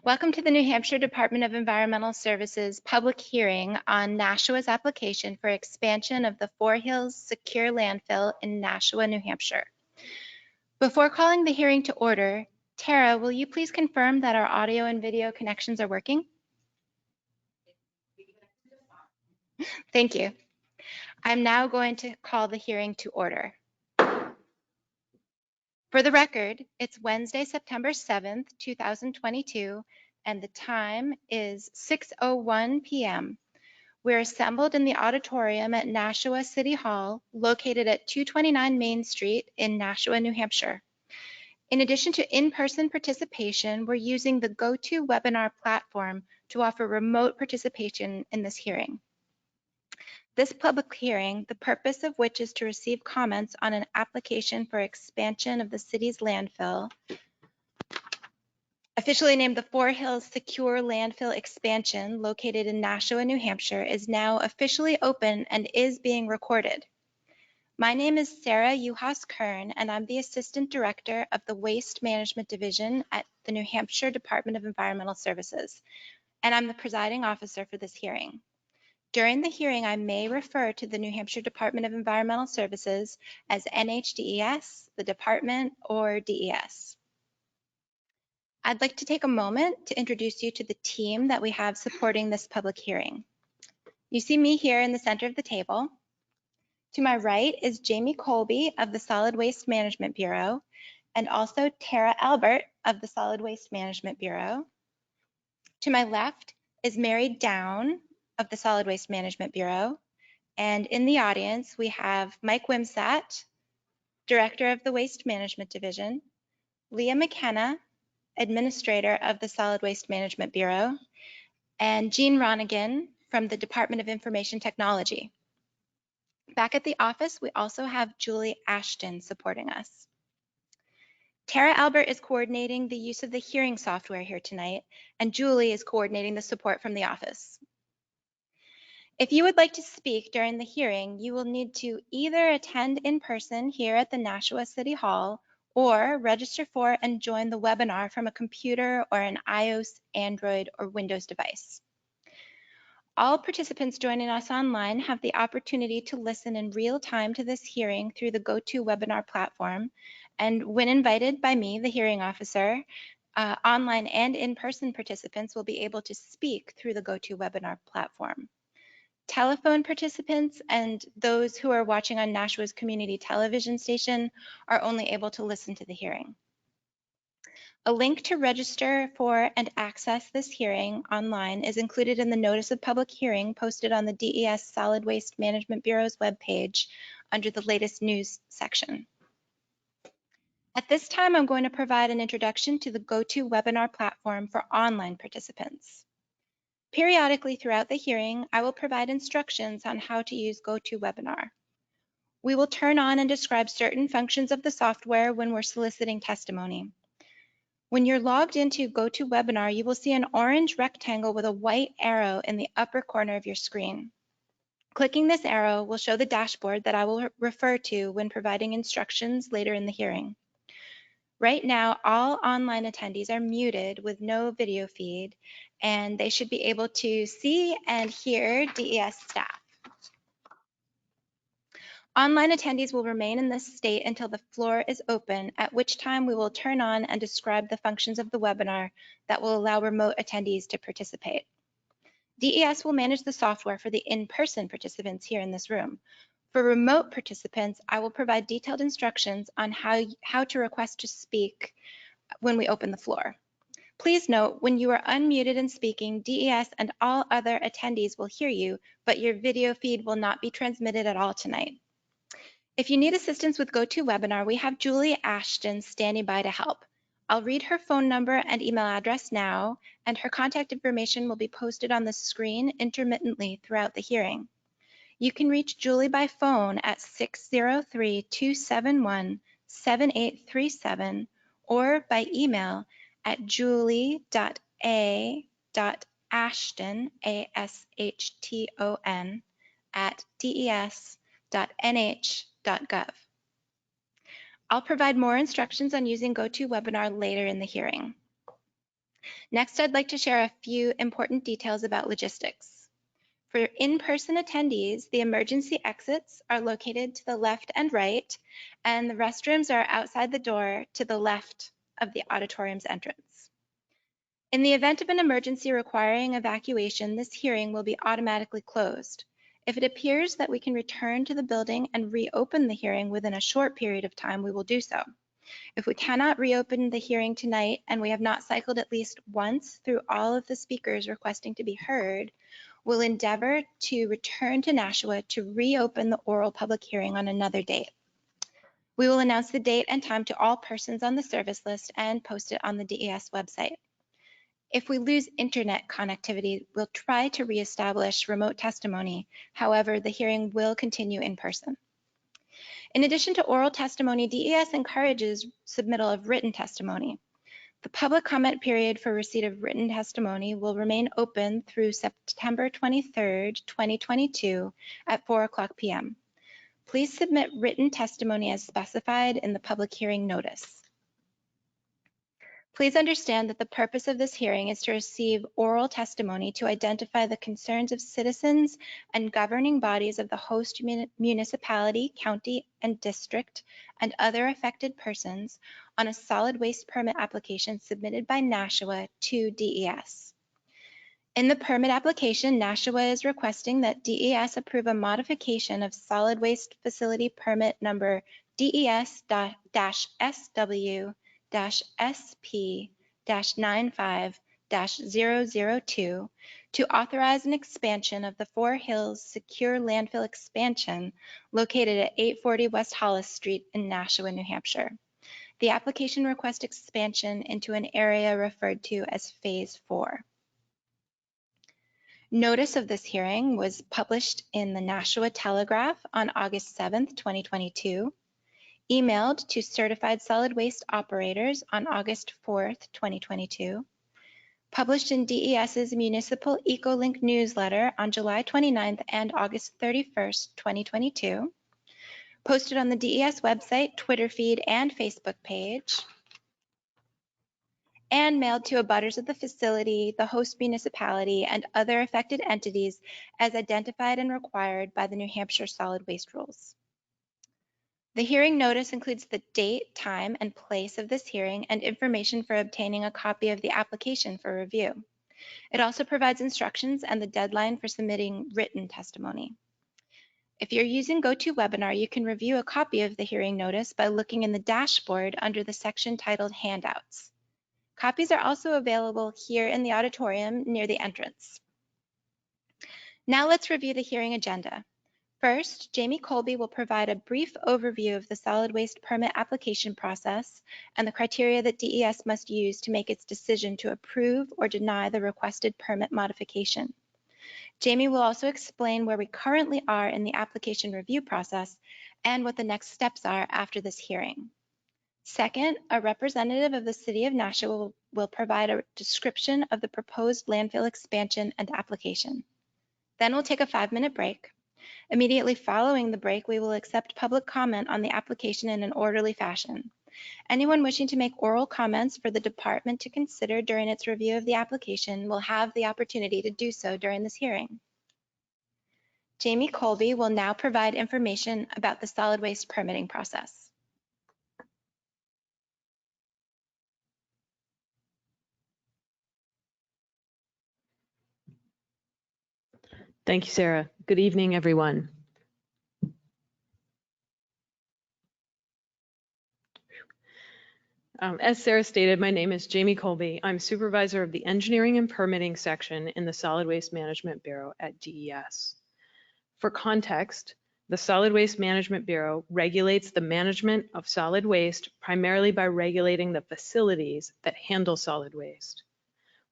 Welcome to the New Hampshire Department of Environmental Services public hearing on Nashua's application for expansion of the Four Hills Secure Landfill in Nashua, New Hampshire. Before calling the hearing to order, Tara, will you please confirm that our audio and video connections are working? Thank you. I'm now going to call the hearing to order. For the record, it's Wednesday, September 7th, 2022, and the time is 6:01 p.m. We're assembled in the auditorium at Nashua City Hall, located at 229 Main Street in Nashua, New Hampshire. In addition to in-person participation, we're using the GoToWebinar platform to offer remote participation in this hearing. This public hearing, the purpose of which is to receive comments on an application for expansion of the city's landfill, officially named the Four Hills Secure Landfill Expansion, located in Nashua, New Hampshire, is now officially open and is being recorded. My name is Sarah Uhas-Kern, and I'm the Assistant Director of the Waste Management Division at the New Hampshire Department of Environmental Services, and I'm the presiding officer for this hearing. During the hearing, I may refer to the New Hampshire Department of Environmental Services as NHDES, the department, or DES. I'd like to take a moment to introduce you to the team that we have supporting this public hearing. You see me here in the center of the table. To my right is Jamie Colby of the Solid Waste Management Bureau, and also Tara Albert of the Solid Waste Management Bureau. To my left is Mary Down of the Solid Waste Management Bureau. And in the audience, we have Mike Wimsatt, Director of the Waste Management Division, Leah McKenna, Administrator of the Solid Waste Management Bureau, and Jean Ronigan from the Department of Information Technology. Back at the office, we also have Julie Ashton supporting us. Tara Albert is coordinating the use of the hearing software here tonight, and Julie is coordinating the support from the office. If you would like to speak during the hearing, you will need to either attend in person here at the Nashua City Hall or register for and join the webinar from a computer or an iOS, Android, or Windows device. All participants joining us online have the opportunity to listen in real time to this hearing through the GoToWebinar platform, and when invited by me, the hearing officer, online and in-person participants will be able to speak through the GoToWebinar platform. Telephone participants and those who are watching on Nashua's community television station are only able to listen to the hearing. A link to register for and access this hearing online is included in the notice of public hearing posted on the DES Solid Waste Management Bureau's webpage under the latest news section. At this time, I'm going to provide an introduction to the GoToWebinar platform for online participants. Periodically throughout the hearing, I will provide instructions on how to use GoToWebinar. We will turn on and describe certain functions of the software when we're soliciting testimony. When you're logged into GoToWebinar, you will see an orange rectangle with a white arrow in the upper corner of your screen. Clicking this arrow will show the dashboard that I will refer to when providing instructions later in the hearing. Right now, all online attendees are muted with no video feed, and they should be able to see and hear DES staff. Online attendees will remain in this state until the floor is open, at which time we will turn on and describe the functions of the webinar that will allow remote attendees to participate. DES will manage the software for the in-person participants here in this room. For remote participants, I will provide detailed instructions on how to request to speak when we open the floor. Please note, when you are unmuted and speaking, DES and all other attendees will hear you, but your video feed will not be transmitted at all tonight. If you need assistance with GoToWebinar, we have Julie Ashton standing by to help. I'll read her phone number and email address now, and her contact information will be posted on the screen intermittently throughout the hearing. You can reach Julie by phone at 603-271-7837 or by email at julie.a.ashton, A-S-H-T-O-N, at des.nh.gov. I'll provide more instructions on using GoToWebinar later in the hearing. Next, I'd like to share a few important details about logistics. For in-person attendees, the emergency exits are located to the left and right, and the restrooms are outside the door to the left of the auditorium's entrance. In the event of an emergency requiring evacuation, this hearing will be automatically closed. If it appears that we can return to the building and reopen the hearing within a short period of time, we will do so. If we cannot reopen the hearing tonight and we have not cycled at least once through all of the speakers requesting to be heard, we'll endeavor to return to Nashua to reopen the oral public hearing on another date. We will announce the date and time to all persons on the service list and post it on the DES website. If we lose internet connectivity, we'll try to reestablish remote testimony. However, the hearing will continue in person. In addition to oral testimony, DES encourages submittal of written testimony. The public comment period for receipt of written testimony will remain open through September 23rd, 2022 at 4:00 p.m. Please submit written testimony as specified in the public hearing notice. Please understand that the purpose of this hearing is to receive oral testimony to identify the concerns of citizens and governing bodies of the host municipality, county, and district, and other affected persons on a solid waste permit application submitted by Nashua to DES. In the permit application, Nashua is requesting that DES approve a modification of solid waste facility permit number DES-SW-SP-95-002 to authorize an expansion of the Four Hills Secure Landfill expansion located at 840 West Hollis Street in Nashua, New Hampshire. The application requests expansion into an area referred to as Phase 4. Notice of this hearing was published in the Nashua Telegraph on August 7th, 2022, emailed to certified solid waste operators on August 4th, 2022, published in DES's Municipal EcoLink newsletter on July 29th and August 31st, 2022, posted on the DES website, Twitter feed, and Facebook page, and mailed to abutters of the facility, the host municipality, and other affected entities as identified and required by the New Hampshire solid waste rules. The hearing notice includes the date, time, and place of this hearing and information for obtaining a copy of the application for review. It also provides instructions and the deadline for submitting written testimony. If you're using GoToWebinar, you can review a copy of the hearing notice by looking in the dashboard under the section titled Handouts. Copies are also available here in the auditorium near the entrance. Now let's review the hearing agenda. First, Jamie Colby will provide a brief overview of the solid waste permit application process and the criteria that DES must use to make its decision to approve or deny the requested permit modification. Jamie will also explain where we currently are in the application review process and what the next steps are after this hearing. Second, a representative of the City of Nashua will provide a description of the proposed landfill expansion and application. Then we'll take a 5-minute break. Immediately following the break, we will accept public comment on the application in an orderly fashion. Anyone wishing to make oral comments for the department to consider during its review of the application will have the opportunity to do so during this hearing. Jamie Colby will now provide information about the solid waste permitting process. Thank you, Sarah. Good evening, everyone. As Sarah stated, my name is Jamie Colby. I'm supervisor of the engineering and permitting section in the Solid Waste Management Bureau at DES. For context, the Solid Waste Management Bureau regulates the management of solid waste primarily by regulating the facilities that handle solid waste.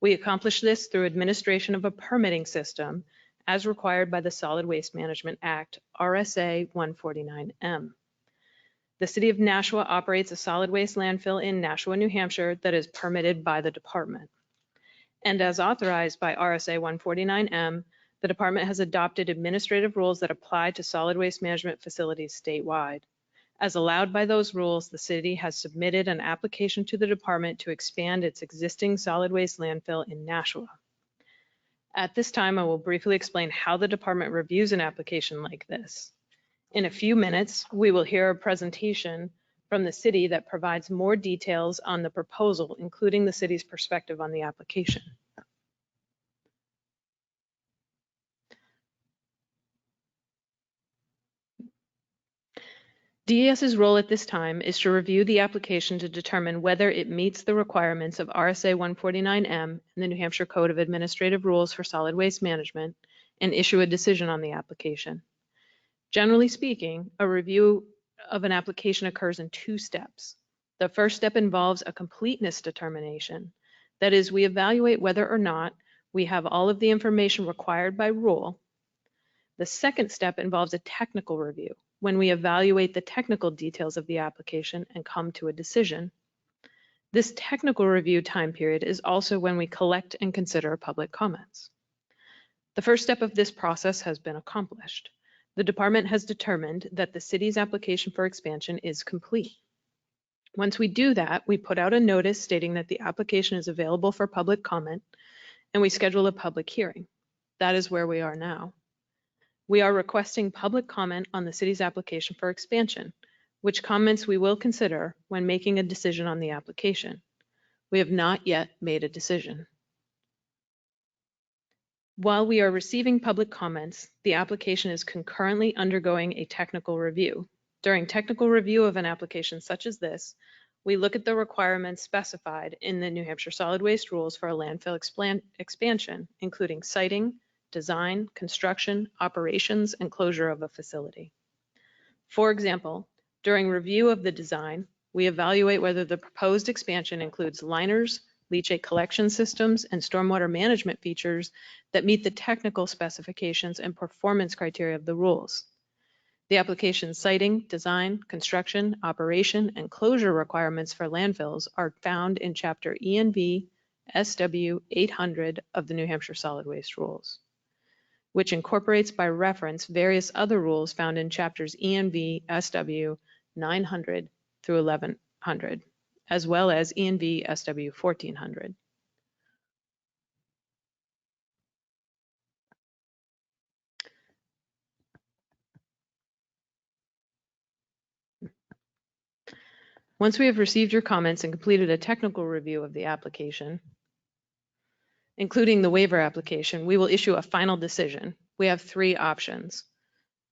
We accomplish this through administration of a permitting system as required by the Solid Waste Management Act, RSA 149M. The City of Nashua operates a solid waste landfill in Nashua, New Hampshire that is permitted by the department. And as authorized by RSA 149M, the department has adopted administrative rules that apply to solid waste management facilities statewide. As allowed by those rules, the city has submitted an application to the department to expand its existing solid waste landfill in Nashua. At this time, I will briefly explain how the department reviews an application like this. In a few minutes, we will hear a presentation from the city that provides more details on the proposal, including the city's perspective on the application. DES's role at this time is to review the application to determine whether it meets the requirements of RSA 149M and the New Hampshire Code of Administrative Rules for Solid Waste Management and issue a decision on the application. Generally speaking, a review of an application occurs in two steps. The first step involves a completeness determination. That is, we evaluate whether or not we have all of the information required by rule. The second step involves a technical review, when we evaluate the technical details of the application and come to a decision. This technical review time period is also when we collect and consider public comments. The first step of this process has been accomplished. The department has determined that the city's application for expansion is complete. Once we do that, we put out a notice stating that the application is available for public comment, and we schedule a public hearing. That is where we are now. We are requesting public comment on the city's application for expansion, which comments we will consider when making a decision on the application. We have not yet made a decision. While we are receiving public comments, the application is concurrently undergoing a technical review. During technical review of an application such as this, we look at the requirements specified in the New Hampshire Solid Waste Rules for a landfill expansion, including siting, design, construction, operations, and closure of a facility. For example, during review of the design, we evaluate whether the proposed expansion includes liners, leachate collection systems, and stormwater management features that meet the technical specifications and performance criteria of the rules. The application's siting, design, construction, operation, and closure requirements for landfills are found in Chapter ENV SW 800 of the New Hampshire Solid Waste Rules, which incorporates by reference various other rules found in chapters ENV SW 900 through 1100, as well as ENV SW 1400. Once we have received your comments and completed a technical review of the application, including the waiver application, we will issue a final decision. We have three options.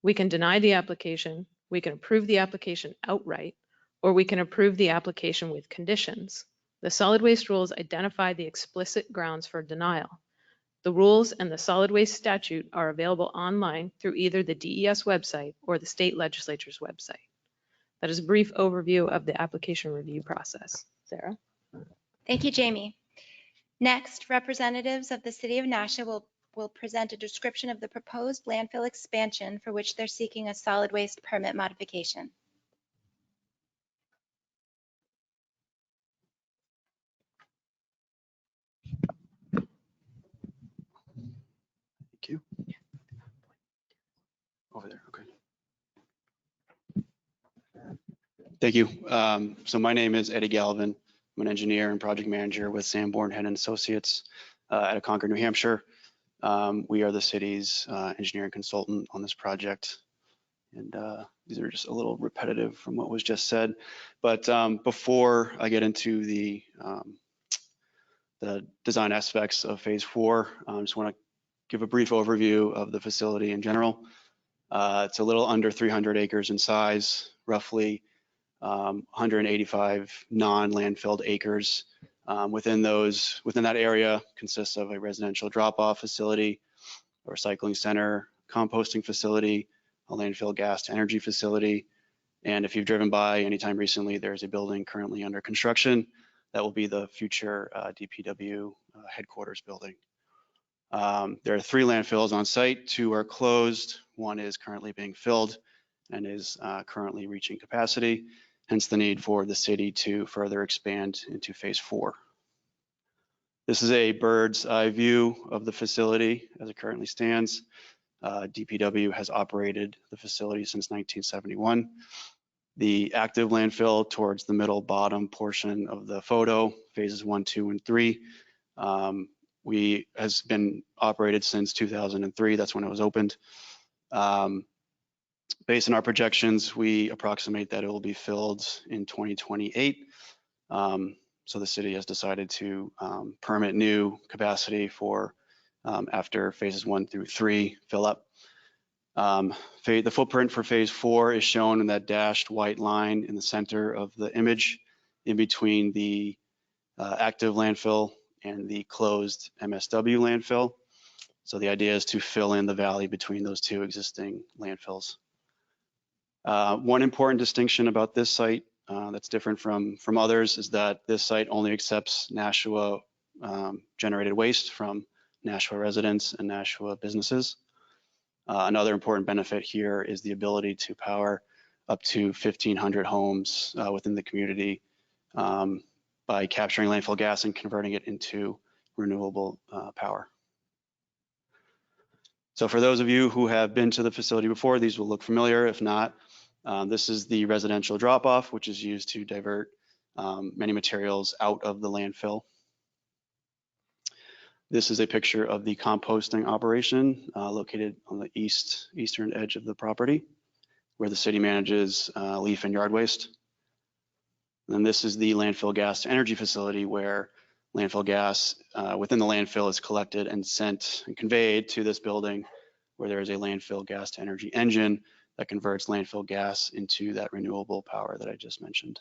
We can deny the application, we can approve the application outright, or we can approve the application with conditions. The solid waste rules identify the explicit grounds for denial. The rules and the solid waste statute are available online through either the DES website or the state legislature's website. That is a brief overview of the application review process. Sarah? Thank you, Jamie. Next, representatives of the City of Nashua will present a description of the proposed landfill expansion for which they're seeking a solid waste permit modification. Thank you. Over there, okay. Thank you. So my name is Eddie Galvin. I'm an engineer and project manager with Sanborn Head & Associates out of Concord, New Hampshire. We are the city's engineering consultant on this project. And these are just a little repetitive from what was just said. But before I get into the design aspects of phase 4, I just want to give a brief overview of the facility in general. It's a little under 300 acres in size, roughly 185 non-landfilled acres. Within that area consists of a residential drop-off facility, a recycling center, composting facility, a landfill gas to energy facility. And if you've driven by anytime recently, there's a building currently under construction that will be the future DPW headquarters building. There are 3 landfills on site. 2 are closed. 1 is currently being filled and is currently reaching capacity, hence the need for the city to further expand into phase 4. This is a bird's eye view of the facility as it currently stands. DPW has operated the facility since 1971. The active landfill towards the middle bottom portion of the photo, phases 1, 2, and 3. Has been operated since 2003. That's when it was opened. Based on our projections, we approximate that it will be filled in 2028. So the city has decided to permit new capacity for after phases 1 through 3 fill up. The footprint for phase 4 is shown in that dashed white line in the center of the image, in between the active landfill and the closed MSW landfill. So the idea is to fill in the valley between those two existing landfills. One important distinction about this site that's different from others is that this site only accepts Nashua generated waste from Nashua residents and Nashua businesses. Another important benefit here is the ability to power up to 1,500 homes within the community by capturing landfill gas and converting it into renewable power. So for those of you who have been to the facility before, these will look familiar. If not, this is the residential drop-off, which is used to divert many materials out of the landfill. This is a picture of the composting operation located on the eastern edge of the property, where the city manages leaf and yard waste. And this is the landfill gas to energy facility, where landfill gas within the landfill is collected and sent and conveyed to this building, where there is a landfill gas to energy engine that converts landfill gas into that renewable power that I just mentioned.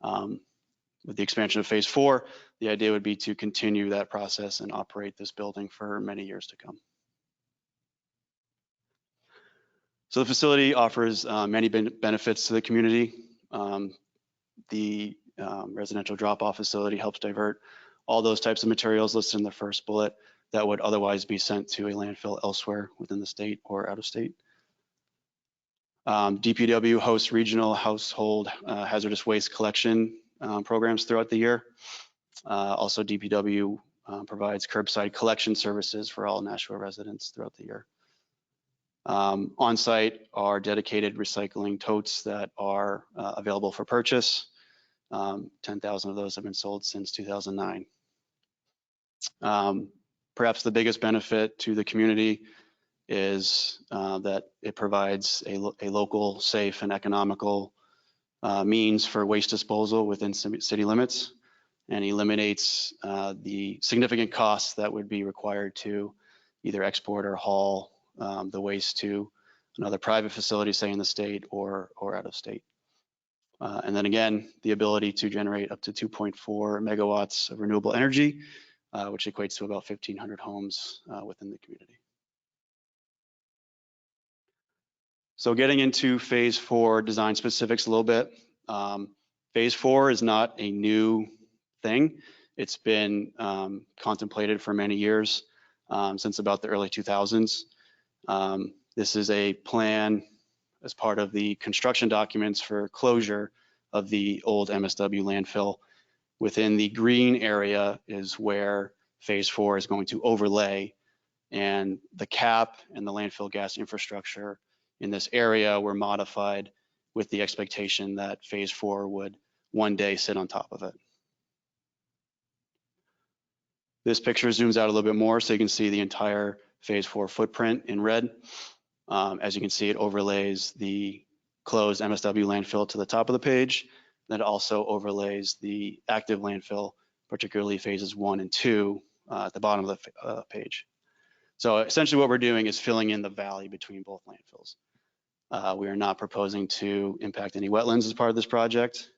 With the expansion of phase 4, the idea would be to continue that process and operate this building for many years to come. So the facility offers many benefits to the community. The residential drop-off facility helps divert all those types of materials listed in the first bullet that would otherwise be sent to a landfill elsewhere within the state or out of state. DPW hosts regional household hazardous waste collection programs throughout the year. Also, DPW provides curbside collection services for all Nashua residents throughout the year. On site are dedicated recycling totes that are available for purchase. 10,000 of those have been sold since 2009. Perhaps the biggest benefit to the community is that it provides a local, safe, and economical means for waste disposal within city limits, and eliminates the significant costs that would be required to either export or haul the waste to another private facility, say in the state or out of state. And then again, the ability to generate up to 2.4 megawatts of renewable energy, which equates to about 1,500 homes within the community. So getting into phase 4 design specifics a little bit. Phase 4 is not a new thing. It's been contemplated for many years, since about the early 2000s. This is a plan as part of the construction documents for closure of the old MSW landfill. Within the green area is where phase 4 is going to overlay, and the cap and the landfill gas infrastructure in this area were modified with the expectation that phase 4 would one day sit on top of it. This picture zooms out a little bit more so you can see the entire phase 4 footprint in red. As you can see, it overlays the closed MSW landfill to the top of the page. Then it also overlays the active landfill, particularly phases 1 and 2 at the bottom of the page. So essentially what we're doing is filling in the valley between both landfills. We are not proposing to impact any wetlands as part of this project.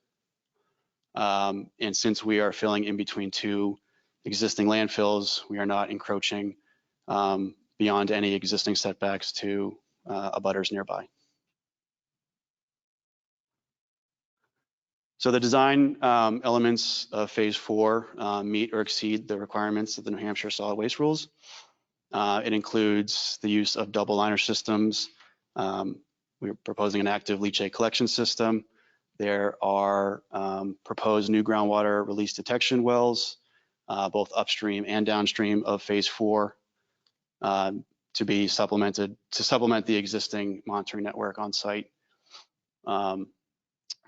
And since we are filling in between two existing landfills, we are not encroaching beyond any existing setbacks to abutters nearby. So the design elements of phase 4 meet or exceed the requirements of the New Hampshire solid waste rules. It includes the use of double liner systems. We're proposing an active leachate collection system. There are proposed new groundwater release detection wells, both upstream and downstream of phase 4, to be supplemented to supplement the existing monitoring network on site.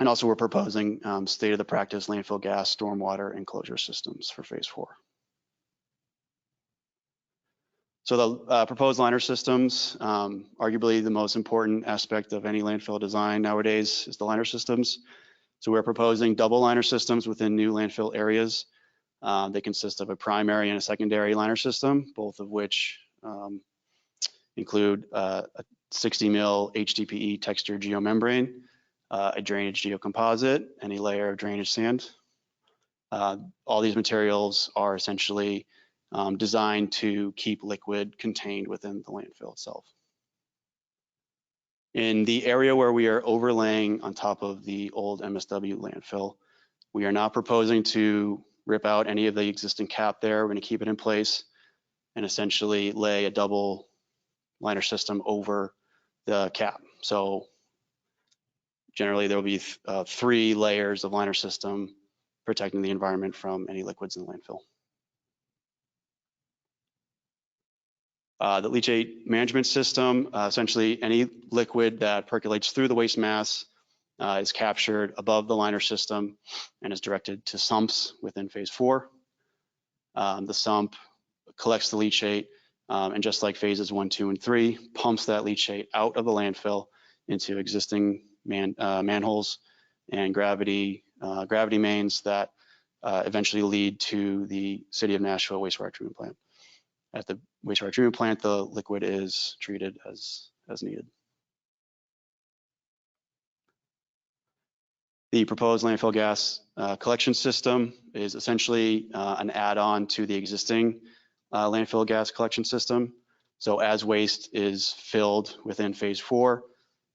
And also we're proposing state-of-the-practice landfill gas, stormwater, and closure systems for phase 4. So the proposed liner systems, arguably the most important aspect of any landfill design nowadays is the liner systems. So we're proposing double liner systems within new landfill areas. They consist of a primary and a secondary liner system, both of which include a 60 mil HDPE textured geomembrane, a drainage geocomposite, and a layer of drainage sand. All these materials are essentially designed to keep liquid contained within the landfill itself. In the area where we are overlaying on top of the old MSW landfill, we are not proposing to rip out any of the existing cap there. We're going to keep it in place and essentially lay a double liner system over the cap. So generally there will be 3 layers of liner system protecting the environment from any liquids in the landfill. The leachate management system, essentially any liquid that percolates through the waste mass is captured above the liner system and is directed to sumps within phase 4. The sump collects the leachate and just like phases 1, 2, and 3, pumps that leachate out of the landfill into existing manholes and gravity mains that eventually lead to the City of Nashua wastewater treatment plant. At the wastewater treatment plant, the liquid is treated as needed. The proposed landfill gas collection system is essentially an add-on to the existing landfill gas collection system. So as waste is filled within phase 4,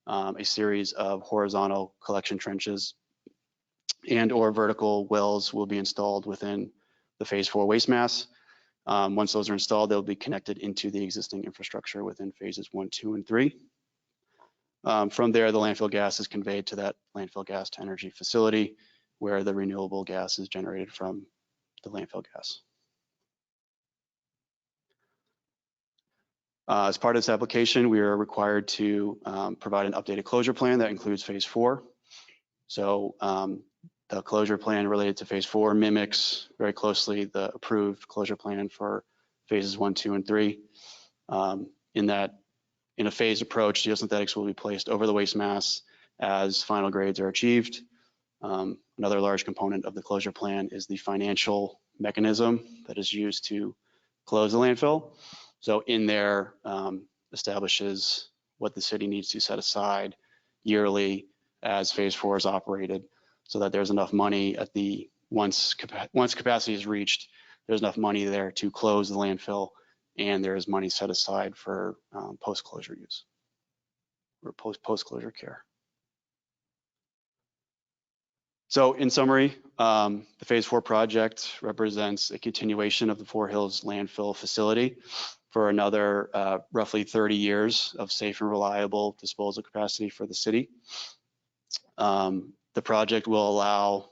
a series of horizontal collection trenches and or vertical wells will be installed within the phase 4 waste mass. Once those are installed, they'll be connected into the existing infrastructure within phases 1, 2, and 3. From there, the landfill gas is conveyed to that landfill gas to energy facility where the renewable gas is generated from the landfill gas. As part of this application, we are required to provide an updated closure plan that includes phase 4. So the closure plan related to phase 4 mimics very closely the approved closure plan for phases 1, 2, and 3. In a phased approach, geosynthetics will be placed over the waste mass as final grades are achieved. Another large component of the closure plan is the financial mechanism that is used to close the landfill. So in there establishes what the city needs to set aside yearly as phase 4 is operated, so that there's enough money at the once capacity is reached, there's enough money there to close the landfill, and there is money set aside for post-closure use or post-closure care. So in summary, the phase 4 project represents a continuation of the Four Hills landfill facility for another roughly 30 years of safe and reliable disposal capacity for the city. The project will allow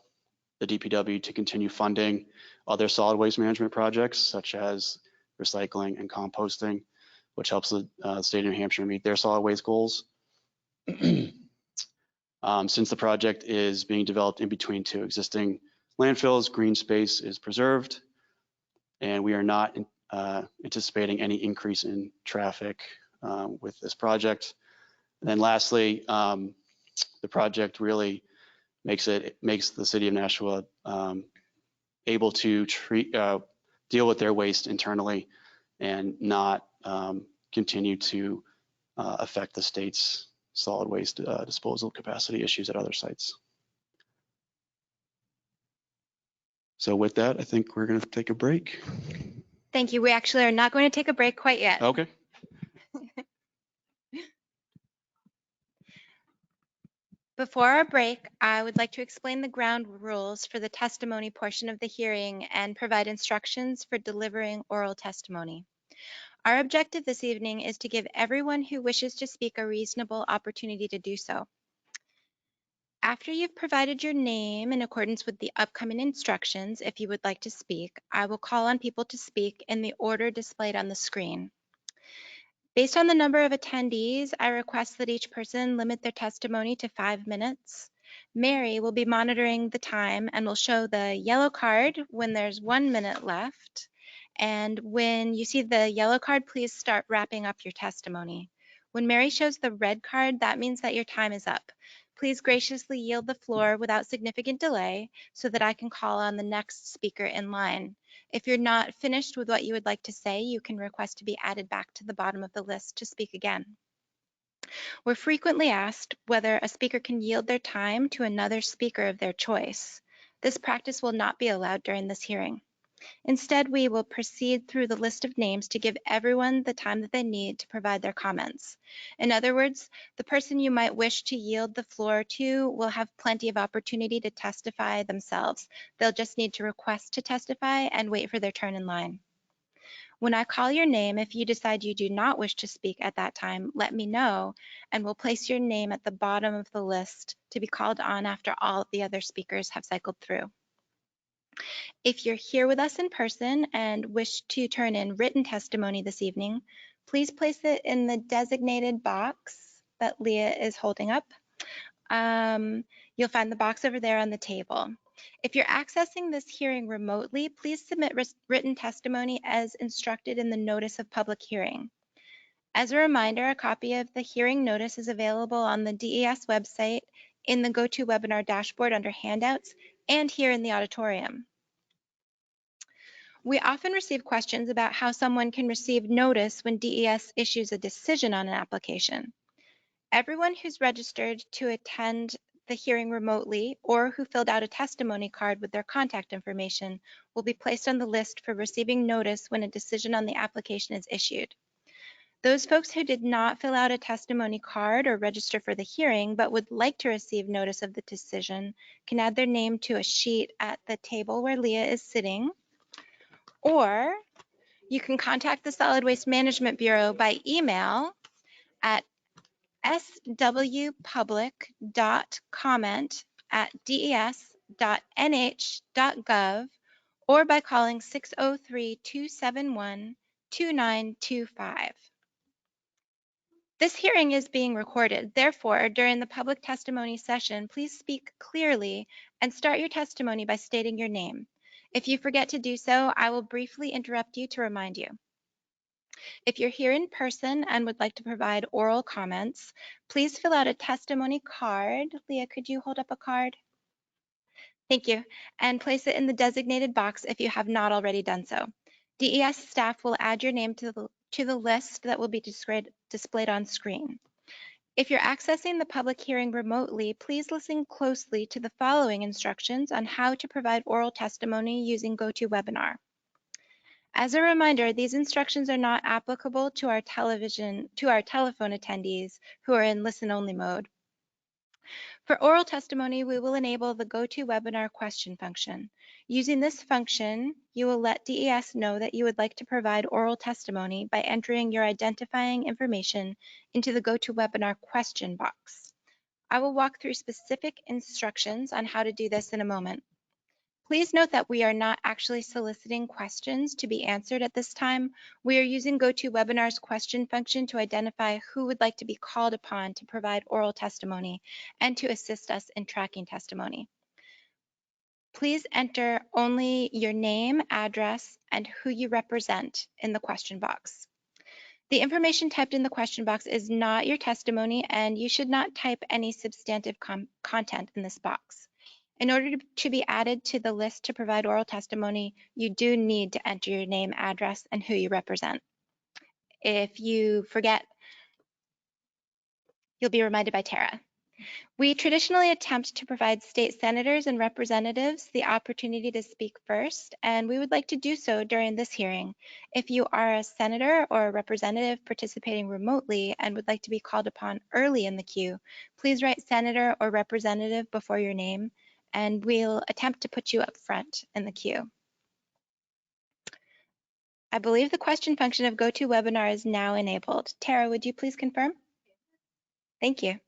the DPW to continue funding other solid waste management projects such as recycling and composting, which helps the state of New Hampshire meet their solid waste goals. Since the project is being developed in between 2 existing landfills, green space is preserved, and we are not anticipating any increase in traffic with this project. And then lastly, the project really makes the City of Nashua able to deal with their waste internally and not continue to affect the state's solid waste disposal capacity issues at other sites. So with that, I think we're going to take a break. Thank you. We actually are not going to take a break quite yet. Okay. Before our break, I would like to explain the ground rules for the testimony portion of the hearing and provide instructions for delivering oral testimony. Our objective this evening is to give everyone who wishes to speak a reasonable opportunity to do so. After you've provided your name in accordance with the upcoming instructions, if you would like to speak, I will call on people to speak in the order displayed on the screen. Based on the number of attendees, I request that each person limit their testimony to 5 minutes. Mary will be monitoring the time and will show the yellow card when there's 1 minute left. And when you see the yellow card, please start wrapping up your testimony. When Mary shows the red card, that means that your time is up. Please graciously yield the floor without significant delay so that I can call on the next speaker in line. If you're not finished with what you would like to say, you can request to be added back to the bottom of the list to speak again. We're frequently asked whether a speaker can yield their time to another speaker of their choice. This practice will not be allowed during this hearing. Instead, we will proceed through the list of names to give everyone the time that they need to provide their comments. In other words, the person you might wish to yield the floor to will have plenty of opportunity to testify themselves. They'll just need to request to testify and wait for their turn in line. When I call your name, if you decide you do not wish to speak at that time, let me know, and we'll place your name at the bottom of the list to be called on after all of the other speakers have cycled through. If you're here with us in person and wish to turn in written testimony this evening, please place it in the designated box that Leah is holding up. You'll find the box over there on the table. If you're accessing this hearing remotely, please submit written testimony as instructed in the notice of public hearing. As a reminder, a copy of the hearing notice is available on the DES website, in the GoToWebinar dashboard under handouts, and here in the auditorium. We often receive questions about how someone can receive notice when DES issues a decision on an application. Everyone who's registered to attend the hearing remotely or who filled out a testimony card with their contact information will be placed on the list for receiving notice when a decision on the application is issued. Those folks who did not fill out a testimony card or register for the hearing but would like to receive notice of the decision can add their name to a sheet at the table where Leah is sitting, or you can contact the Solid Waste Management Bureau by email at swpublic.comment@des.nh.gov or by calling 603-271-2925. This hearing is being recorded. Therefore, during the public testimony session, please speak clearly and start your testimony by stating your name. If you forget to do so, I will briefly interrupt you to remind you. If you're here in person and would like to provide oral comments, please fill out a testimony card. Leah, could you hold up a card? Thank you. And place it in the designated box if you have not already done so. DES staff will add your name to the list that will be displayed on screen. If you're accessing the public hearing remotely, please listen closely to the following instructions on how to provide oral testimony using GoToWebinar. As a reminder, these instructions are not applicable to our telephone attendees who are in listen-only mode. For oral testimony, we will enable the GoToWebinar question function. Using this function, you will let DES know that you would like to provide oral testimony by entering your identifying information into the GoToWebinar question box. I will walk through specific instructions on how to do this in a moment. Please note that we are not actually soliciting questions to be answered at this time. We are using GoToWebinar's question function to identify who would like to be called upon to provide oral testimony and to assist us in tracking testimony. Please enter only your name, address, and who you represent in the question box. The information typed in the question box is not your testimony, and you should not type any substantive content in this box. In order to be added to the list to provide oral testimony, you do need to enter your name, address, and who you represent. If you forget, you'll be reminded by Tara. We traditionally attempt to provide state senators and representatives the opportunity to speak first, and we would like to do so during this hearing. If you are a senator or a representative participating remotely and would like to be called upon early in the queue, please write senator or representative before your name, and we'll attempt to put you up front in the queue. I believe the question function of GoToWebinar is now enabled. Tara, would you please confirm? Thank you.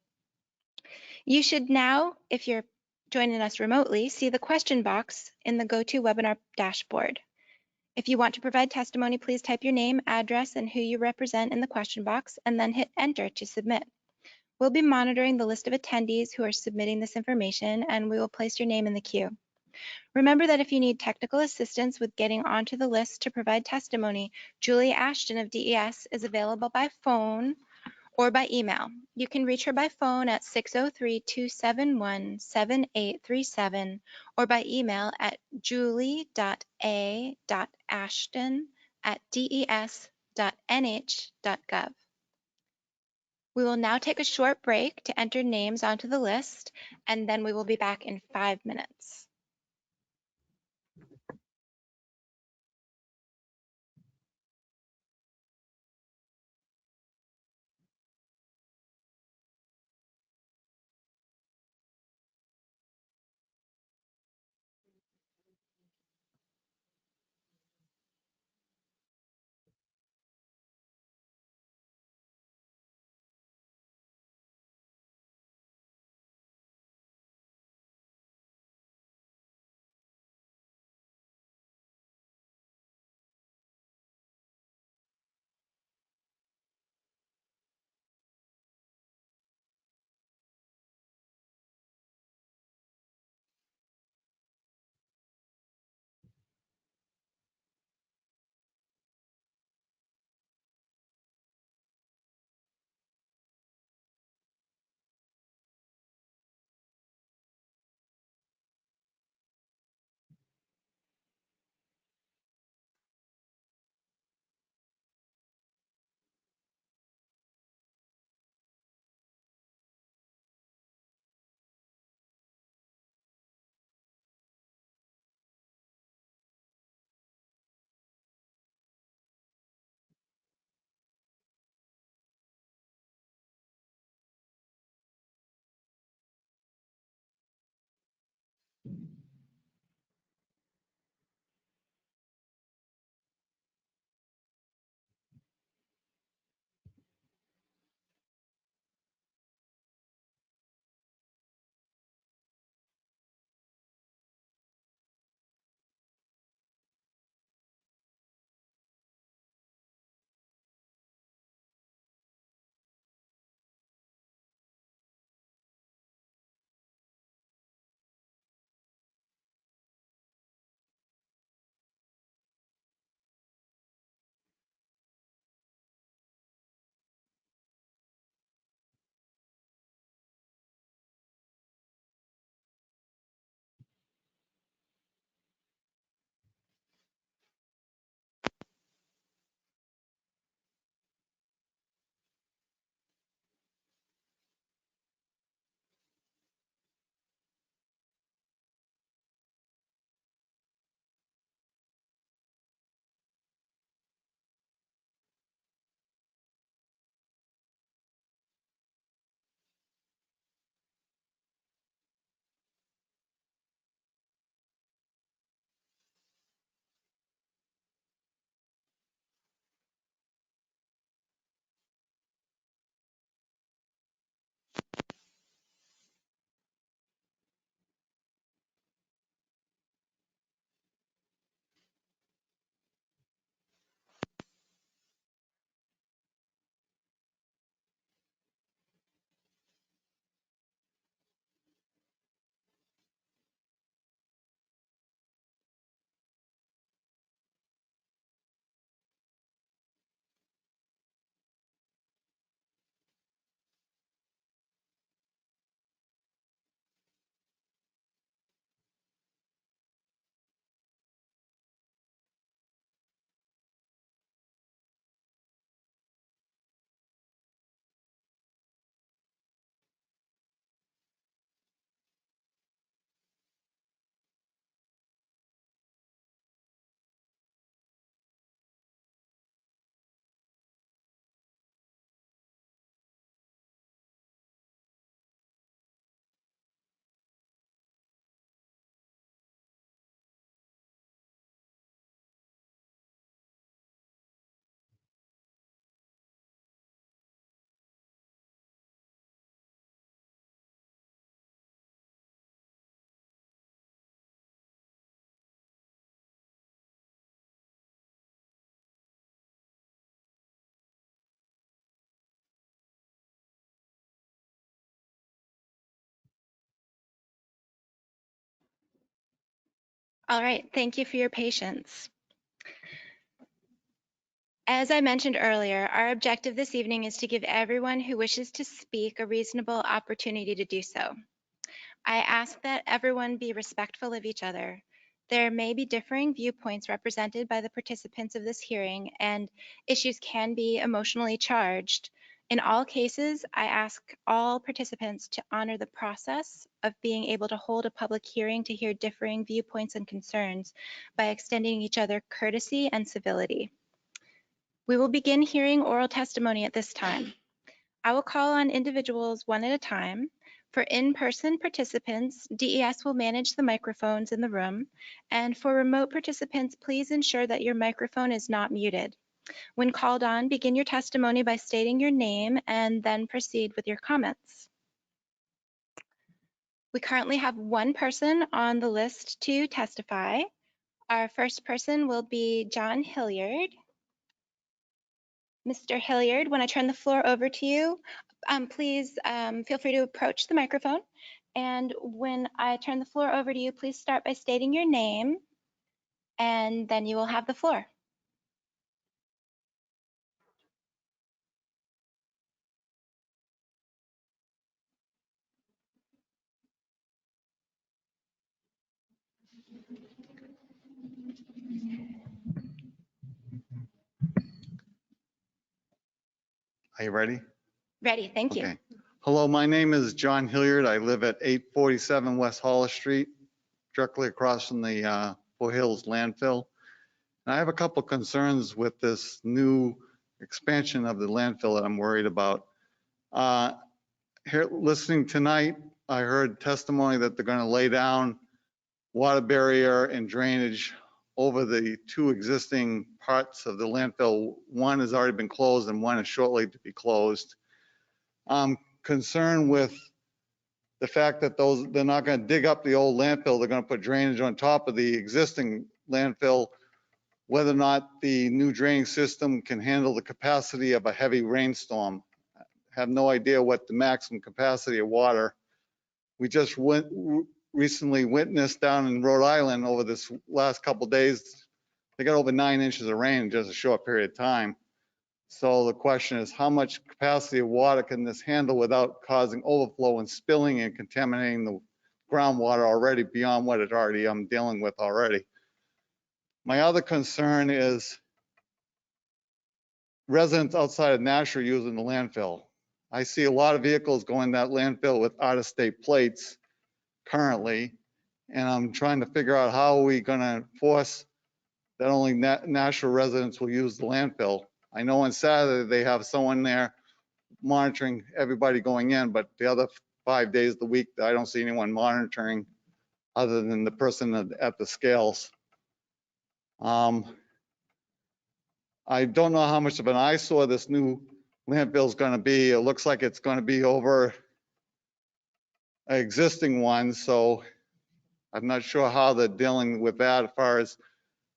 You should now, if you're joining us remotely, see the question box in the GoToWebinar dashboard. If you want to provide testimony, please type your name, address, and who you represent in the question box, and then hit enter to submit. We'll be monitoring the list of attendees who are submitting this information, and we will place your name in the queue. Remember that if you need technical assistance with getting onto the list to provide testimony, Julie Ashton of DES is available by phone or by email. You can reach her by phone at 603-271-7837 or by email at julie.a.ashton@des.nh.gov. We will now take a short break to enter names onto the list, and then we will be back in 5 minutes. All right, thank you for your patience. As I mentioned earlier, our objective this evening is to give everyone who wishes to speak a reasonable opportunity to do so. I ask that everyone be respectful of each other. There may be differing viewpoints represented by the participants of this hearing, and issues can be emotionally charged. In all cases, I ask all participants to honor the process of being able to hold a public hearing to hear differing viewpoints and concerns by extending each other courtesy and civility. We will begin hearing oral testimony at this time. I will call on individuals one at a time. For in-person participants, DES will manage the microphones in the room. And for remote participants, please ensure that your microphone is not muted. When called on, begin your testimony by stating your name and then proceed with your comments. We currently have one person on the list to testify. Our first person will be John Hilliard. Mr. Hilliard, when I turn the floor over to you, please feel free to approach the microphone. And when I turn the floor over to you, please start by stating your name, and then you will have the floor. Are you ready? Ready, thank you. Okay. Hello, my name is John Hilliard. I live at 847 West Hollis Street, directly across from the Foothills landfill. And I have a couple concerns with this new expansion of the landfill that I'm worried about. Here, listening tonight, I heard testimony that they're going to lay down water barrier and drainage over the two existing parts of the landfill. One has already been closed and one is shortly to be closed. I'm concerned with the fact that they're not going to dig up the old landfill. They're going to put drainage on top of the existing landfill. Whether or not the new draining system can handle the capacity of a heavy rainstorm. I have no idea what the maximum capacity of water. We just recently witnessed down in Rhode Island over this last couple of days, they got over 9 inches of rain in just a short period of time. So the question is, how much capacity of water can this handle without causing overflow and spilling and contaminating the groundwater already beyond what I'm dealing with already? My other concern is residents outside of Nashua using the landfill. I see a lot of vehicles going to that landfill with out-of-state plates currently, and I'm trying to figure out how are we going to force that only Nashua residents will use the landfill. I know on Saturday they have someone there monitoring everybody going in, but the other 5 days of the week, I don't see anyone monitoring other than the person at the scales. I don't know how much of an eyesore this new landfill is going to be. It looks like it's going to be over an existing one, so I'm not sure how they're dealing with that as far as,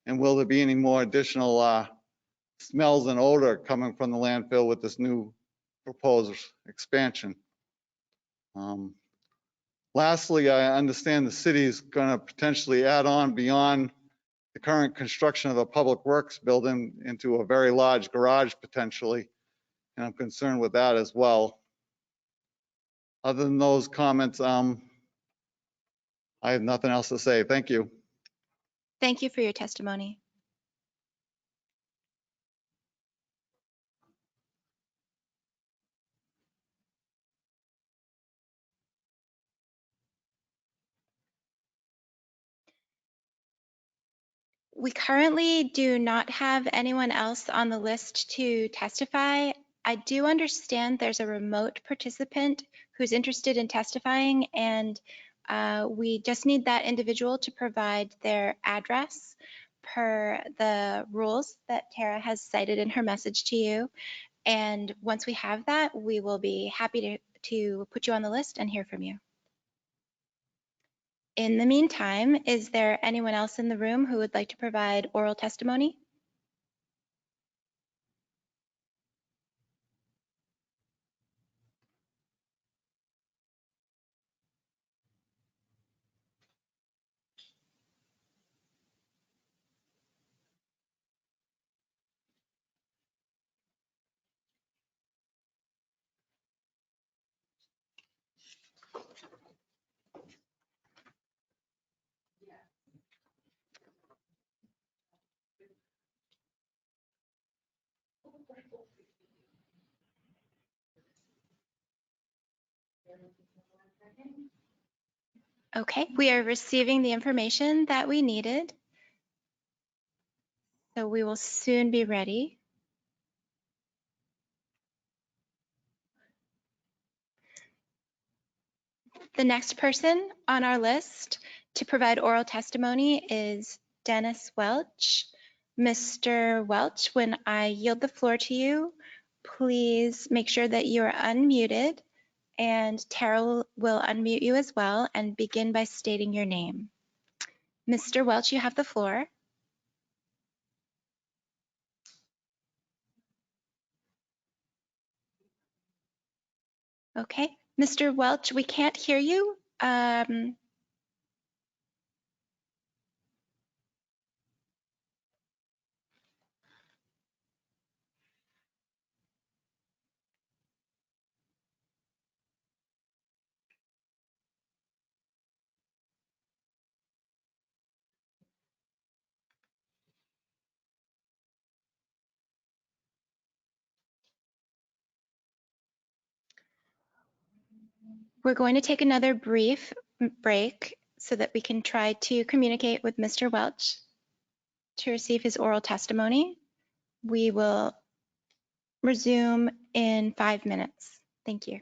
and will there be any more additional smells and odor coming from the landfill with this new proposed expansion. Lastly, I understand the city is going to potentially add on beyond the current construction of a public works building into a very large garage potentially, and I'm concerned with that as well. Other than those comments, I have nothing else to say. Thank you. Thank you for your testimony. We currently do not have anyone else on the list to testify. I do understand there's a remote participant who's interested in testifying, and we just need that individual to provide their address per the rules that Tara has cited in her message to you. And once we have that, we will be happy to put you on the list and hear from you. In the meantime, is there anyone else in the room who would like to provide oral testimony? Okay, we are receiving the information that we needed. So we will soon be ready. The next person on our list to provide oral testimony is Dennis Welch. Mr. Welch, when I yield the floor to you, please make sure that you are unmuted, and Tara will unmute you as well, and begin by stating your name. Mr. Welch, you have the floor. Okay, Mr. Welch, we can't hear you. We're going to take another brief break so that we can try to communicate with Mr. Welch to receive his oral testimony. We will resume in 5 minutes. Thank you.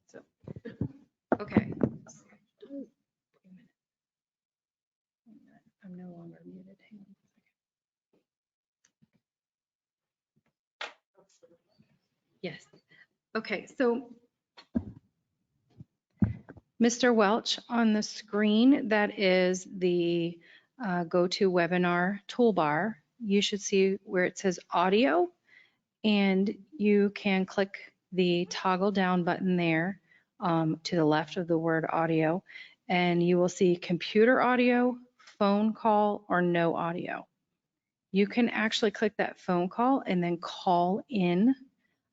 So, okay. I'm no longer muted. Hang on a second. Yes. Okay, so Mr. Welch, on the screen, that is the GoToWebinar toolbar. You should see where it says audio, and you can click the toggle down button there to the left of the word audio, and you will see computer audio, phone call, or no audio. You can actually click that phone call and then call in.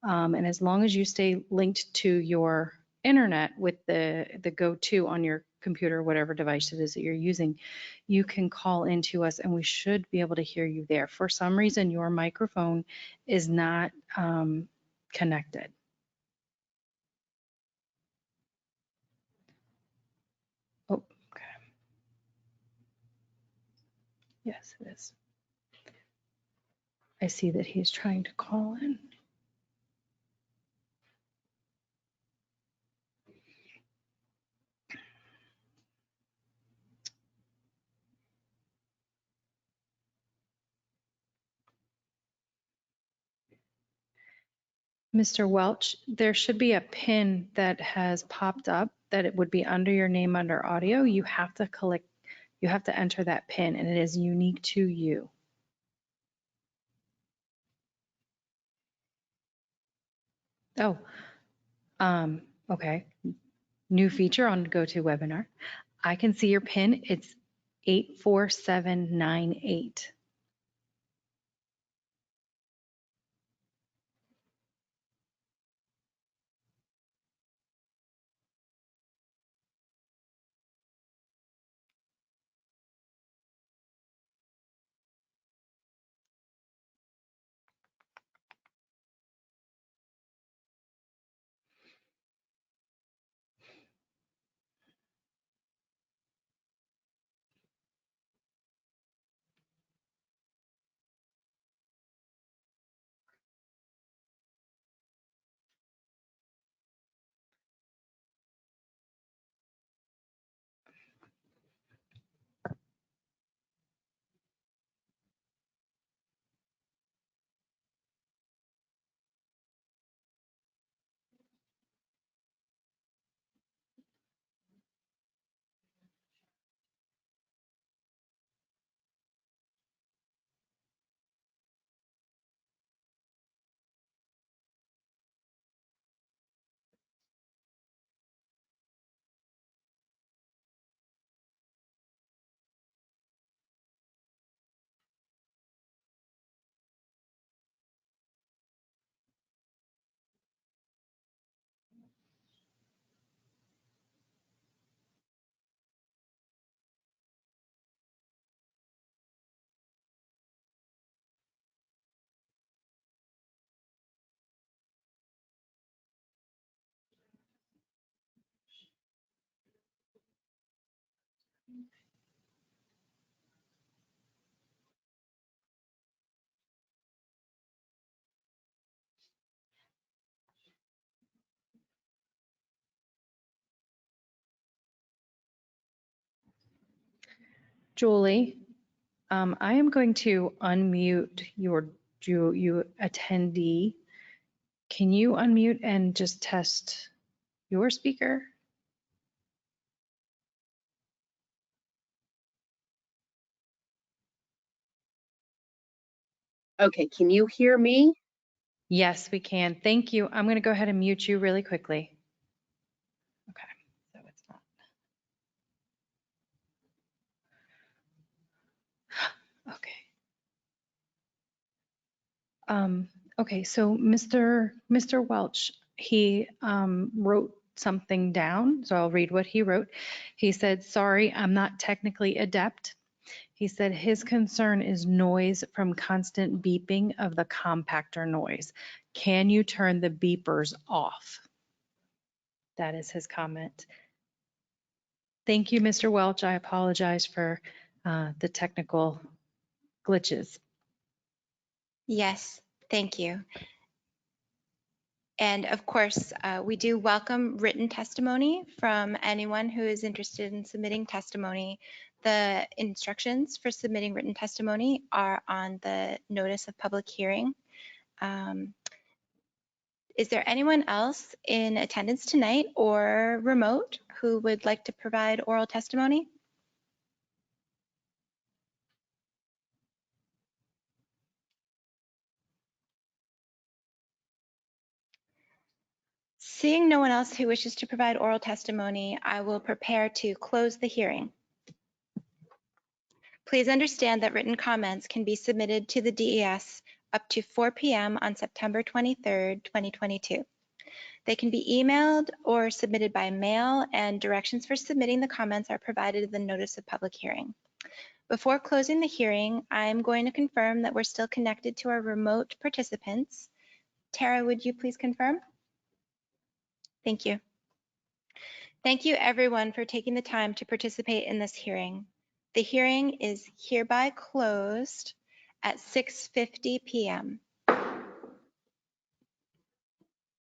And as long as you stay linked to your internet with the go-to on your computer, whatever device it is that you're using, you can call into us and we should be able to hear you there. For some reason, your microphone is not connected. Oh, okay. Yes, it is. I see that he's trying to call in. Mr. Welch, there should be a pin that has popped up that it would be under your name under audio. You have to enter that pin and it is unique to you. Oh, okay. New feature on GoToWebinar. I can see your pin. It's 84798. Julie, I am going to unmute you attendee. Can you unmute and just test your speaker? Okay, can you hear me? Yes, we can. Thank you. I'm going to go ahead and mute you really quickly. Okay, so it's not. Okay. Okay, so Mr. Welch, he wrote something down, so I'll read what he wrote. He said, "Sorry, I'm not technically adept." He said his concern is noise from constant beeping of the compactor noise. Can you turn the beepers off? That is his comment. Thank you, Mr. Welch. I apologize for the technical glitches. Yes, thank you. And of course, we do welcome written testimony from anyone who is interested in submitting testimony. The instructions for submitting written testimony are on the notice of public hearing. Is there anyone else in attendance tonight or remote who would like to provide oral testimony? Seeing no one else who wishes to provide oral testimony, I will prepare to close the hearing. Please understand that written comments can be submitted to the DES up to 4 p.m. on September 23rd, 2022. They can be emailed or submitted by mail, and directions for submitting the comments are provided in the notice of public hearing. Before closing the hearing, I'm going to confirm that we're still connected to our remote participants. Tara, would you please confirm? Thank you. Thank you everyone for taking the time to participate in this hearing. The hearing is hereby closed at 6:50 p.m.